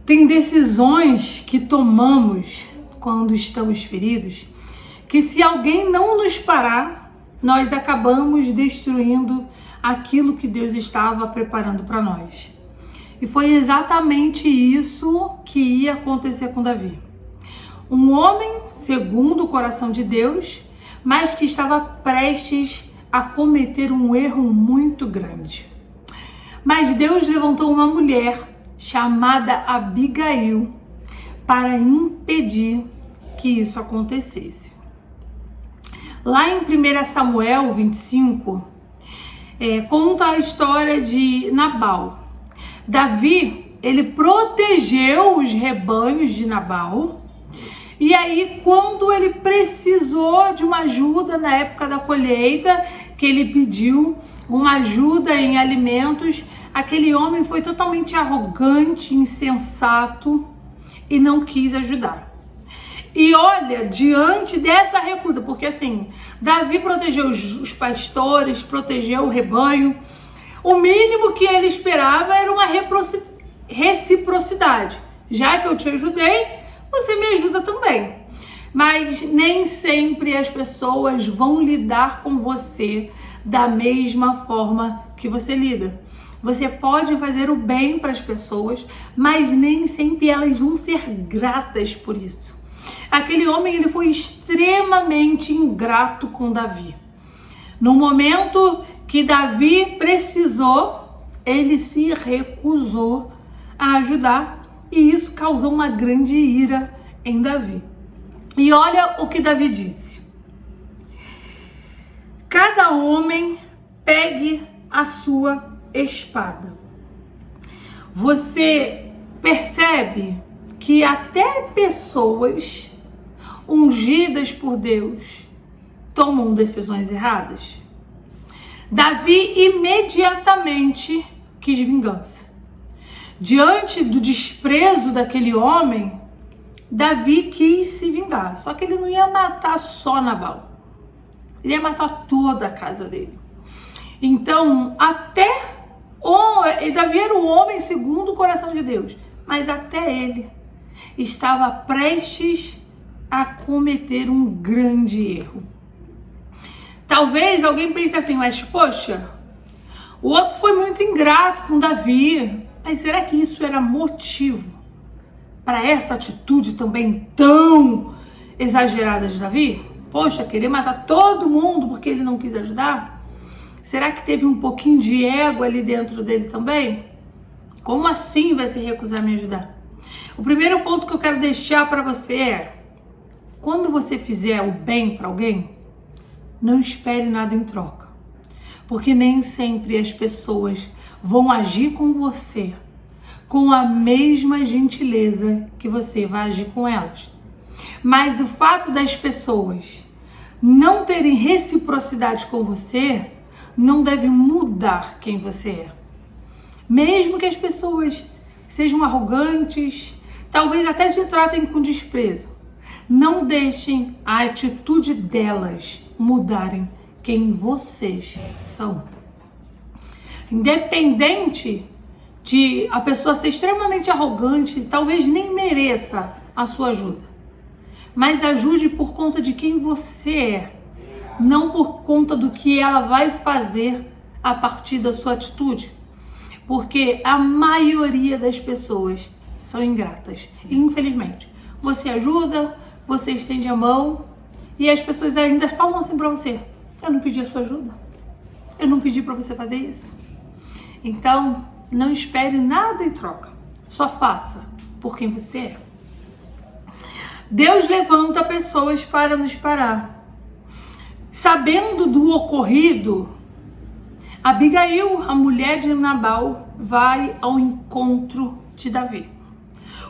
Tem decisões que tomamos quando estamos feridos, que se alguém não nos parar, nós acabamos destruindo aquilo que Deus estava preparando para nós. E foi exatamente isso que ia acontecer com Davi. Um homem segundo o coração de Deus, mas que estava prestes a cometer um erro muito grande. Mas Deus levantou uma mulher chamada Abigail para impedir que isso acontecesse. Lá em 1 Samuel 25, conta a história de Nabal. Davi, ele protegeu os rebanhos de Nabal, e aí quando ele precisou de uma ajuda na época da colheita, que ele pediu uma ajuda em alimentos, aquele homem foi totalmente arrogante, insensato e não quis ajudar. E olha, diante dessa recusa, porque assim, Davi protegeu os pastores, protegeu o rebanho, o mínimo que ele esperava era uma reciprocidade. Já que eu te ajudei, você me ajuda também. Mas nem sempre as pessoas vão lidar com você da mesma forma que você lida. Você pode fazer o bem para as pessoas, mas nem sempre elas vão ser gratas por isso. Aquele homem, ele foi extremamente ingrato com Davi. No momento que Davi precisou, ele se recusou a ajudar, e isso causou uma grande ira em Davi. E olha o que Davi disse: cada homem pegue a sua espada. Você percebe que até pessoas ungidas por Deus tomam decisões erradas? Davi imediatamente quis vingança. Diante do desprezo daquele homem, Davi quis se vingar. Só que ele não ia matar só Nabal. Ele ia matar toda a casa dele. Então, Davi era um homem segundo o coração de Deus, mas até ele estava prestes a cometer um grande erro. Talvez alguém pense assim, mas poxa, o outro foi muito ingrato com Davi, mas será que isso era motivo para essa atitude também tão exagerada de Davi? Poxa, querer matar todo mundo porque ele não quis ajudar? Será que teve um pouquinho de ego ali dentro dele também? Como assim vai se recusar a me ajudar? O primeiro ponto que eu quero deixar para você é: quando você fizer o bem para alguém, não espere nada em troca. Porque nem sempre as pessoas vão agir com você com a mesma gentileza que você vai agir com elas. Mas o fato das pessoas não terem reciprocidade com você não deve mudar quem você é. Mesmo que as pessoas sejam arrogantes, talvez até te tratem com desprezo, não deixem a atitude delas mudarem quem vocês são. Independente de a pessoa ser extremamente arrogante, talvez nem mereça a sua ajuda, mas ajude por conta de quem você é, não por conta do que ela vai fazer a partir da sua atitude, porque a maioria das pessoas são ingratas. E, infelizmente, você ajuda, você estende a mão e as pessoas ainda falam assim pra você: eu não pedi a sua ajuda, eu não pedi pra você fazer isso. Então, não espere nada em troca, só faça por quem você é. Deus levanta pessoas para nos parar. Sabendo do ocorrido, Abigail, a mulher de Nabal, vai ao encontro de Davi,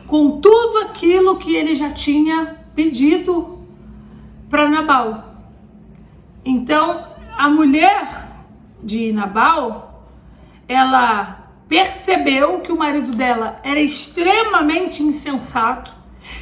com tudo aquilo que ele já tinha pedido para Nabal. Então, a mulher de Nabal, ela percebeu que o marido dela era extremamente insensato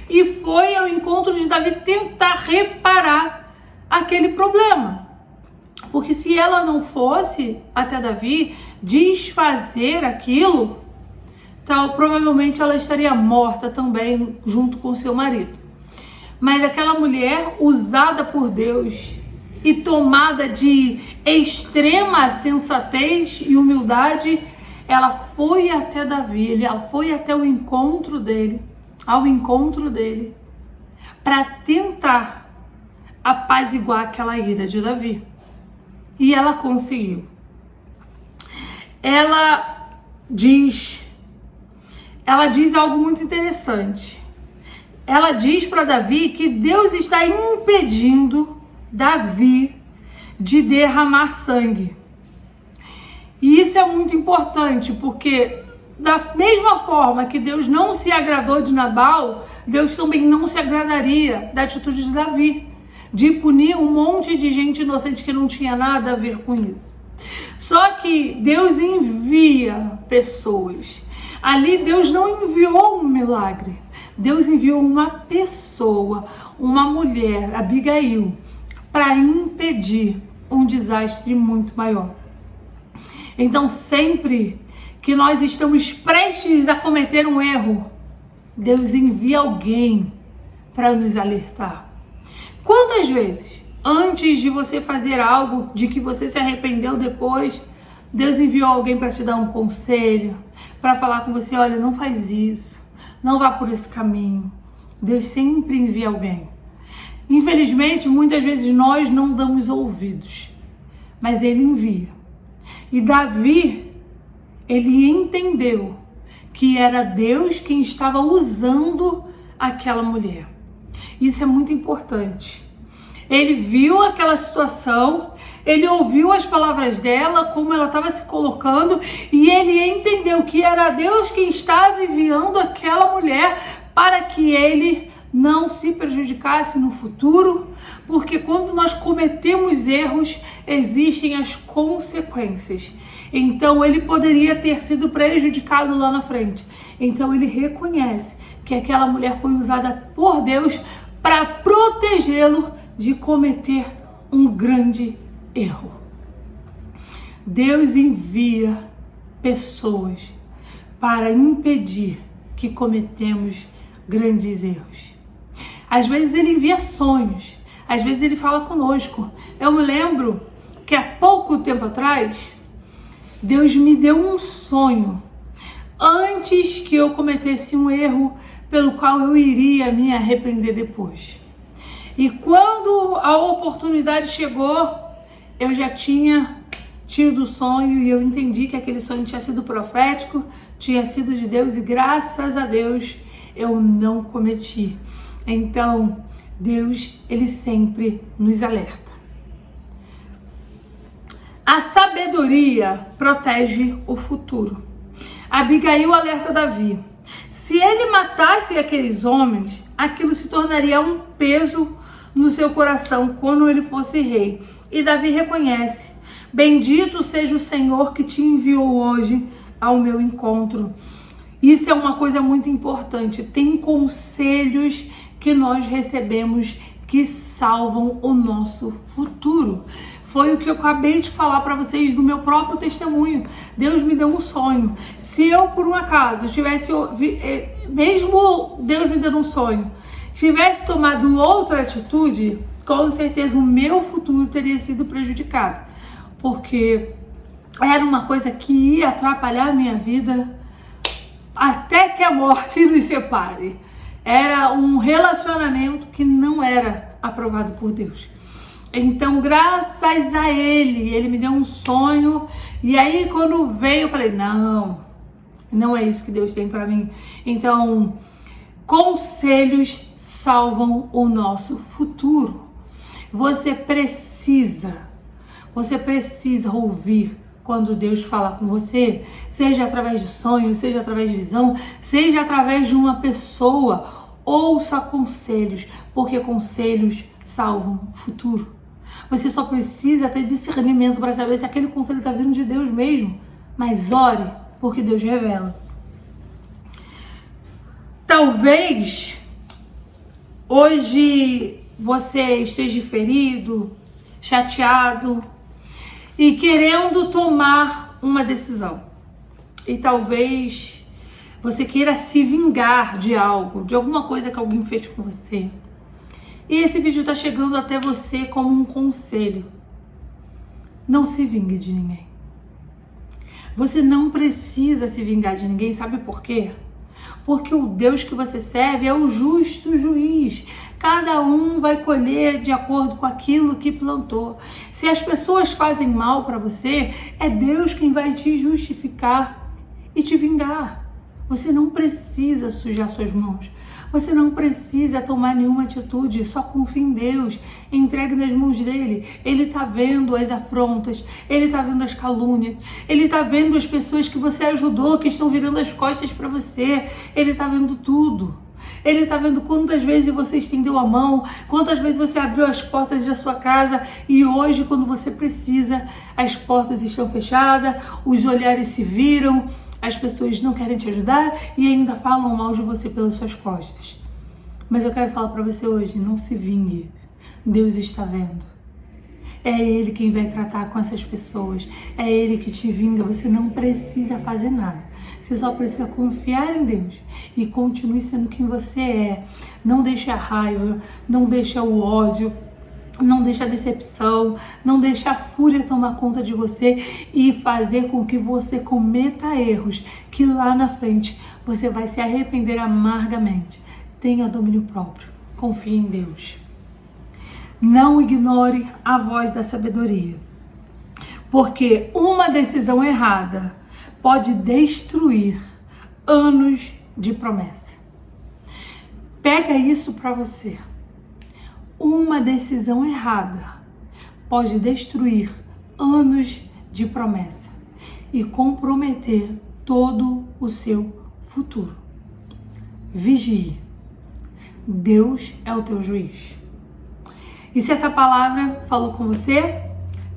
e foi ao encontro de Davi tentar reparar aquele problema. Porque se ela não fosse até Davi desfazer aquilo, provavelmente ela estaria morta também junto com seu marido. Mas aquela mulher, usada por Deus e tomada de extrema sensatez e humildade, ela foi até Davi, ela foi até ao encontro dele, para tentar apaziguar aquela ira de Davi. E ela conseguiu. Ela diz algo muito interessante. Ela diz para Davi que Deus está impedindo Davi de derramar sangue. E isso é muito importante, porque da mesma forma que Deus não se agradou de Nabal, Deus também não se agradaria da atitude de Davi, de punir um monte de gente inocente que não tinha nada a ver com isso. Só que Deus envia pessoas. Ali Deus não enviou um milagre. Deus enviou uma pessoa, uma mulher, Abigail, para impedir um desastre muito maior. Então, sempre que nós estamos prestes a cometer um erro, Deus envia alguém para nos alertar. Quantas vezes, antes de você fazer algo de que você se arrependeu depois, Deus enviou alguém para te dar um conselho, para falar com você, olha, não faz isso, não vá por esse caminho. Deus sempre envia alguém. Infelizmente, muitas vezes nós não damos ouvidos, mas Ele envia. E Davi, ele entendeu que era Deus quem estava usando aquela mulher. Isso é muito importante. Ele viu aquela situação, ele ouviu as palavras dela, como ela estava se colocando, e ele entendeu que era Deus quem estava enviando aquela mulher para que ele não se prejudicasse no futuro, porque quando nós cometemos erros, existem as consequências. Então ele poderia ter sido prejudicado lá na frente. Então ele reconhece que aquela mulher foi usada por Deus para protegê-lo de cometer um grande erro. Deus envia pessoas para impedir que cometemos grandes erros. Às vezes ele envia sonhos, às vezes ele fala conosco. Eu me lembro que há pouco tempo atrás, Deus me deu um sonho antes que eu cometesse um erro pelo qual eu iria me arrepender depois. E quando a oportunidade chegou, eu já tinha tido o sonho e eu entendi que aquele sonho tinha sido profético, tinha sido de Deus e graças a Deus eu não cometi. Então, Deus, Ele sempre nos alerta. A sabedoria protege o futuro. Abigail alerta Davi. Se ele matasse aqueles homens, aquilo se tornaria um peso no seu coração quando ele fosse rei. E Davi reconhece: bendito seja o Senhor que te enviou hoje ao meu encontro. Isso é uma coisa muito importante. Tem conselhos que nós recebemos que salvam o nosso futuro. Foi o que eu acabei de falar para vocês do meu próprio testemunho. Deus me deu um sonho. Se eu, por um acaso, mesmo Deus me dando um sonho, tivesse tomado outra atitude, com certeza o meu futuro teria sido prejudicado. Porque era uma coisa que ia atrapalhar a minha vida até que a morte nos separe. Era um relacionamento que não era aprovado por Deus. Então, graças a ele me deu um sonho. E aí, quando veio, eu falei, não é isso que Deus tem para mim. Então, conselhos salvam o nosso futuro. Você precisa ouvir quando Deus fala com você, seja através de sonho, seja através de visão, seja através de uma pessoa. Ouça conselhos, porque conselhos salvam o futuro. Você só precisa ter discernimento para saber se aquele conselho está vindo de Deus mesmo. Mas ore, porque Deus revela. Talvez hoje você esteja ferido, chateado e querendo tomar uma decisão. E talvez você queira se vingar de algo, de alguma coisa que alguém fez com você. E esse vídeo está chegando até você como um conselho. Não se vingue de ninguém. Você não precisa se vingar de ninguém, sabe por quê? Porque o Deus que você serve é o justo juiz. Cada um vai colher de acordo com aquilo que plantou. Se as pessoas fazem mal para você, é Deus quem vai te justificar e te vingar. Você não precisa sujar suas mãos. Você não precisa tomar nenhuma atitude, só confia em Deus, entregue nas mãos dele. Ele tá vendo as afrontas, ele tá vendo as calúnias, ele tá vendo as pessoas que você ajudou, que estão virando as costas para você, ele tá vendo tudo. Ele tá vendo quantas vezes você estendeu a mão, quantas vezes você abriu as portas da sua casa e hoje, quando você precisa, as portas estão fechadas, os olhares se viram, as pessoas não querem te ajudar e ainda falam mal de você pelas suas costas. Mas eu quero falar para você hoje, não se vingue. Deus está vendo. É Ele quem vai tratar com essas pessoas. É Ele que te vinga. Você não precisa fazer nada. Você só precisa confiar em Deus e continue sendo quem você é. Não deixe a raiva, não deixe o ódio, não deixe a decepção, não deixe a fúria tomar conta de você e fazer com que você cometa erros que lá na frente você vai se arrepender amargamente. Tenha domínio próprio. Confie em Deus. Não ignore a voz da sabedoria, porque uma decisão errada pode destruir anos de promessa. Pega isso para você. Uma decisão errada pode destruir anos de promessa e comprometer todo o seu futuro. Vigie. Deus é o teu juiz. E se essa palavra falou com você,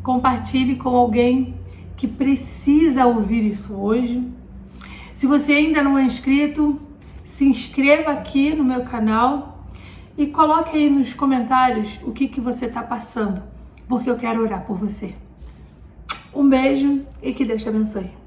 compartilhe com alguém que precisa ouvir isso hoje. Se você ainda não é inscrito, se inscreva aqui no meu canal e coloque aí nos comentários o que você está passando, porque eu quero orar por você. Um beijo e que Deus te abençoe.